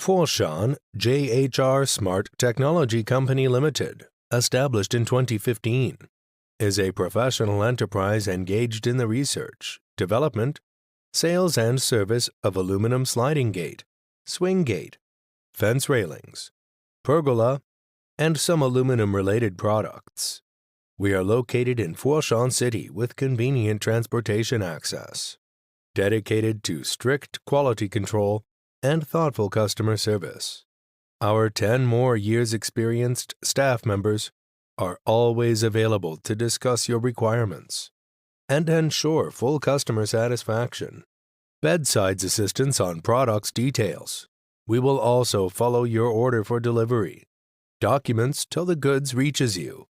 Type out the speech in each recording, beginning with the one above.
Foshan JHR Smart Technology Company Limited, established in 2015, is a professional enterprise engaged in the research, development, sales and service of aluminum sliding gate, swing gate, fence railings, pergola, and some aluminum-related products. We are located in Foshan City with convenient transportation access, dedicated to strict quality control and thoughtful customer service. Our 10 more years experienced staff members are always available to discuss your requirements and ensure full customer satisfaction. Bedsides assistance on products details. We will also follow your order for delivery. Documents till the goods reaches you.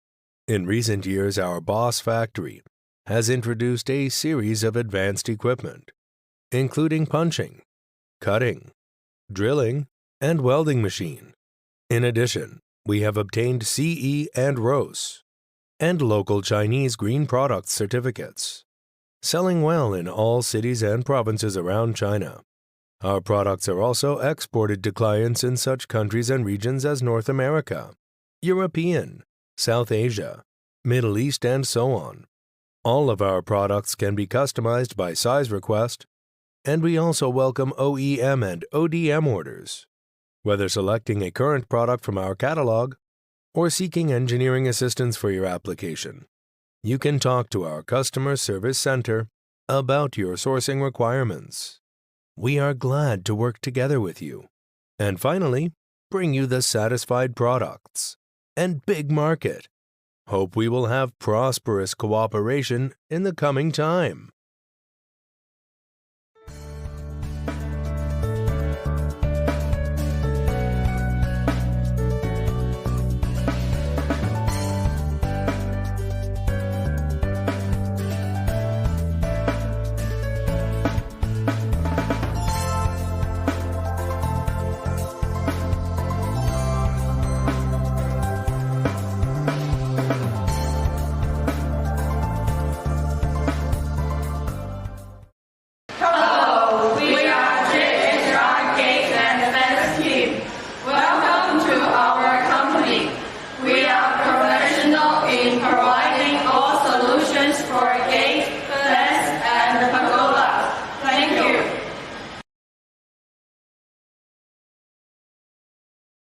In recent years, our Boss factory has introduced a series of advanced equipment, including punching, cutting, drilling, and welding machine. In addition, we have obtained CE and ROS and local Chinese green products certificates, selling well in all cities and provinces around China. Our products are also exported to clients in such countries and regions as North America, European, South Asia, Middle East, and so on. All of our products can be customized by size request, and we also welcome OEM and ODM orders. Whether selecting a current product from our catalog or seeking engineering assistance for your application, you can talk to our customer service center about your sourcing requirements. We are glad to work together with you. And finally, bring you the satisfied products and big market. Hope we will have prosperous cooperation in the coming time.